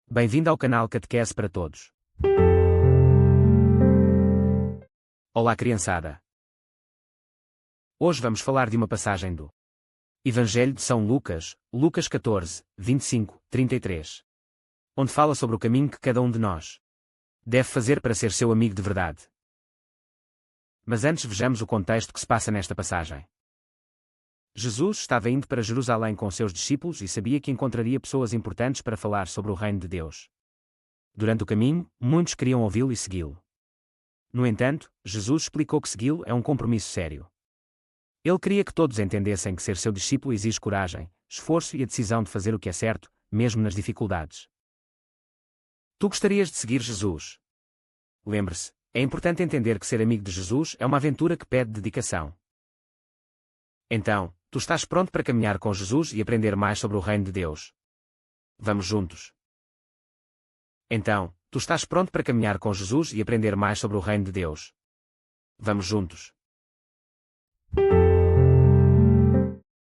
Bem-vindo ao canal Catequese para Todos. Olá, criançada. Hoje vamos falar de uma passagem do Evangelho de São Lucas, Lucas 14, 25, 33. Onde fala sobre o caminho que cada um de nós deve fazer para ser seu amigo de verdade. Mas antes vejamos o contexto que se passa nesta passagem. Jesus estava indo para Jerusalém com seus discípulos e sabia que encontraria pessoas importantes para falar sobre o reino de Deus. Durante o caminho, muitos queriam ouvi-lo e segui-lo. No entanto, Jesus explicou que segui-lo é um compromisso sério. Ele queria que todos entendessem que ser seu discípulo exige coragem, esforço e a decisão de fazer o que é certo, mesmo nas dificuldades. Tu gostarias de seguir Jesus? Lembre-se, é importante entender que ser amigo de Jesus é uma aventura que pede dedicação. Então, tu estás pronto para caminhar com Jesus e aprender mais sobre o reino de Deus? Vamos juntos. Então, tu estás pronto para caminhar com Jesus e aprender mais sobre o reino de Deus? Vamos juntos.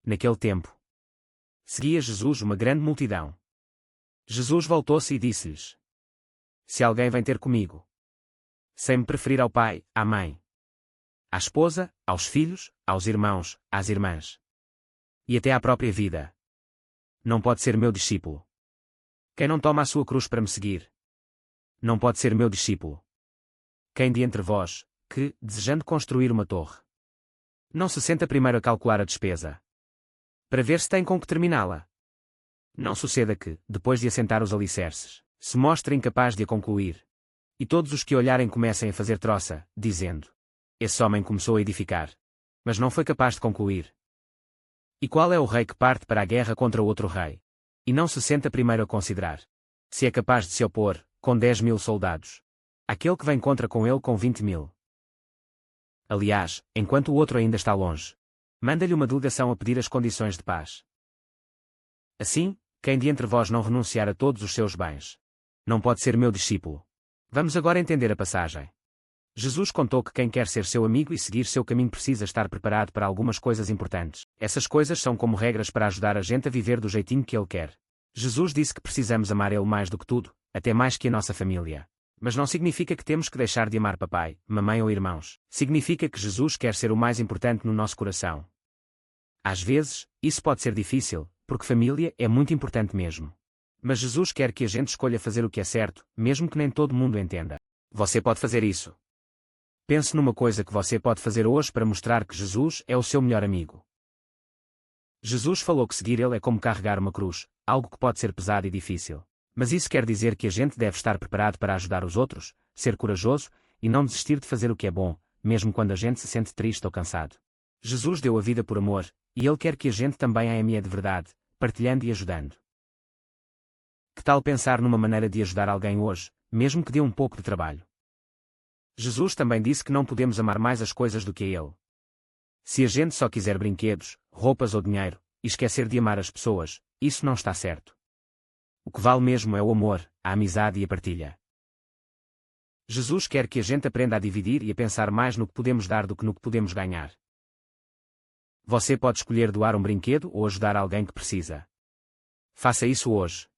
Naquele tempo, seguia Jesus uma grande multidão. Jesus voltou-se e disse-lhes: Se alguém vem ter comigo, sem me preferir ao pai, à mãe, à esposa, aos filhos, aos irmãos, às irmãs, e até à própria vida, não pode ser meu discípulo. Quem não toma a sua cruz para me seguir, não pode ser meu discípulo. Quem de entre vós, que, desejando construir uma torre, não se senta primeiro a calcular a despesa, para ver se tem com que terminá-la? Não suceda que, depois de assentar os alicerces, se mostre incapaz de a concluir, e todos os que olharem comecem a fazer troça, dizendo: Esse homem começou a edificar, mas não foi capaz de concluir. E qual é o rei que parte para a guerra contra outro rei, e não se senta primeiro a considerar se é capaz de se opor, com 10.000 soldados, àquele que vem contra com ele com 20.000? Aliás, enquanto o outro ainda está longe, manda-lhe uma delegação a pedir as condições de paz. Assim, quem de entre vós não renunciar a todos os seus bens, não pode ser meu discípulo. Vamos agora entender a passagem. Jesus contou que quem quer ser seu amigo e seguir seu caminho precisa estar preparado para algumas coisas importantes. Essas coisas são como regras para ajudar a gente a viver do jeitinho que ele quer. Jesus disse que precisamos amar ele mais do que tudo, até mais que a nossa família. Mas não significa que temos que deixar de amar papai, mamãe ou irmãos. Significa que Jesus quer ser o mais importante no nosso coração. Às vezes, isso pode ser difícil, porque família é muito importante mesmo. Mas Jesus quer que a gente escolha fazer o que é certo, mesmo que nem todo mundo entenda. Você pode fazer isso. Pense numa coisa que você pode fazer hoje para mostrar que Jesus é o seu melhor amigo. Jesus falou que seguir ele é como carregar uma cruz, algo que pode ser pesado e difícil. Mas isso quer dizer que a gente deve estar preparado para ajudar os outros, ser corajoso, e não desistir de fazer o que é bom, mesmo quando a gente se sente triste ou cansado. Jesus deu a vida por amor, e ele quer que a gente também a ame de verdade, partilhando e ajudando. Que tal pensar numa maneira de ajudar alguém hoje, mesmo que dê um pouco de trabalho? Jesus também disse que não podemos amar mais as coisas do que a ele. Se a gente só quiser brinquedos, roupas ou dinheiro, e esquecer de amar as pessoas, isso não está certo. O que vale mesmo é o amor, a amizade e a partilha. Jesus quer que a gente aprenda a dividir e a pensar mais no que podemos dar do que no que podemos ganhar. Você pode escolher doar um brinquedo ou ajudar alguém que precisa. Faça isso hoje.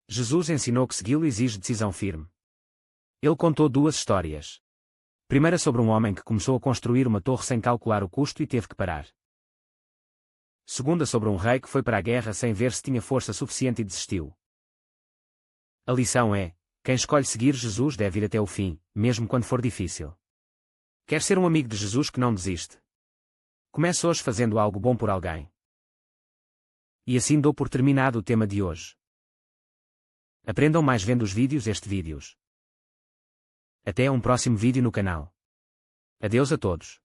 Jesus ensinou que segui-lo exige decisão firme. Ele contou duas histórias. Primeira sobre um homem que começou a construir uma torre sem calcular o custo e teve que parar. Segunda sobre um rei que foi para a guerra sem ver se tinha força suficiente e desistiu. A lição é: quem escolhe seguir Jesus deve ir até o fim, mesmo quando for difícil. Quer ser um amigo de Jesus que não desiste? Comece hoje fazendo algo bom por alguém. E assim dou por terminado o tema de hoje. Aprendam mais vendo os vídeos vídeos. Até um próximo vídeo no canal. Adeus a todos.